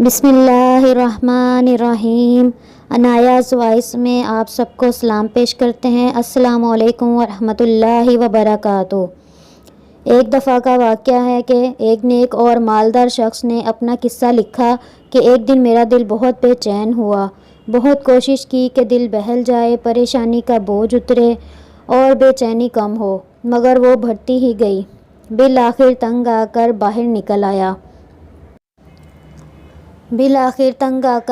بسم اللہ الرحمن الرحیم۔ عنایاز وائس میں آپ سب کو سلام پیش کرتے ہیں۔ السلام علیکم ورحمۃ اللہ وبرکاتہ۔ ایک دفعہ کا واقعہ ہے کہ ایک نیک اور مالدار شخص نے اپنا قصہ لکھا کہ ایک دن میرا دل بہت بے چین ہوا۔ بہت کوشش کی کہ دل بہل جائے، پریشانی کا بوجھ اترے اور بے چینی کم ہو، مگر وہ بڑھتی ہی گئی۔ بالآخر تنگ آ کر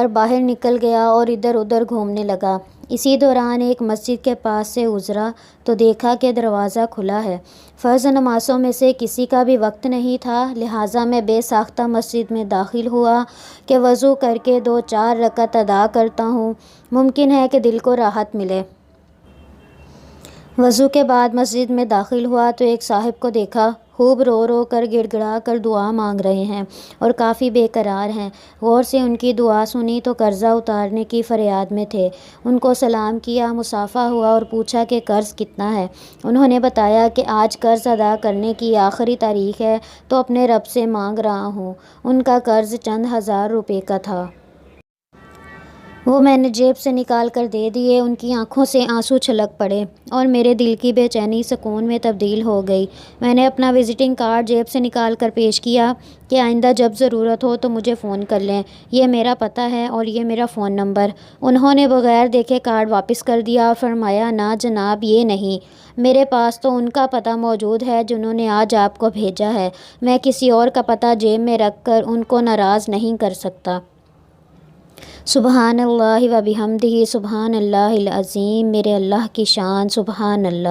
باہر نکل گیا اور ادھر ادھر گھومنے لگا۔ اسی دوران ایک مسجد کے پاس سے گزرا تو دیکھا کہ دروازہ کھلا ہے۔ فرض نمازوں میں سے کسی کا بھی وقت نہیں تھا، لہٰذا میں بے ساختہ مسجد میں داخل ہوا کہ وضو کر کے 2-4 رکعت ادا کرتا ہوں، ممکن ہے کہ دل کو راحت ملے۔ وضو کے بعد مسجد میں داخل ہوا تو ایک صاحب کو دیکھا، خوب رو رو کر گڑ گڑا کر دعا مانگ رہے ہیں اور کافی بے قرار ہیں۔ غور سے ان کی دعا سنی تو قرضہ اتارنے کی فریاد میں تھے۔ ان کو سلام کیا، مصافحہ ہوا اور پوچھا کہ قرض کتنا ہے۔ انہوں نے بتایا کہ آج قرض ادا کرنے کی آخری تاریخ ہے تو اپنے رب سے مانگ رہا ہوں۔ ان کا قرض چند ہزار روپے کا تھا۔ وہ میں نے جیب سے نکال کر دے دیے۔ ان کی آنکھوں سے آنسو چھلک پڑے اور میرے دل کی بے چینی سکون میں تبدیل ہو گئی۔ میں نے اپنا وزٹنگ کارڈ جیب سے نکال کر پیش کیا کہ آئندہ جب ضرورت ہو تو مجھے فون کر لیں، یہ میرا پتہ ہے اور یہ میرا فون نمبر۔ انہوں نے بغیر دیکھے کارڈ واپس کر دیا اور فرمایا، نہ جناب، یہ نہیں، میرے پاس تو ان کا پتہ موجود ہے جنہوں نے آج آپ کو بھیجا ہے۔ میں کسی اور کا پتہ جیب میں رکھ کر ان کو ناراض نہیں کر سکتا۔ سبحان اللہ و بحمدہ، سبحان اللہ العظیم۔ میرے اللہ کی شان، سبحان اللہ۔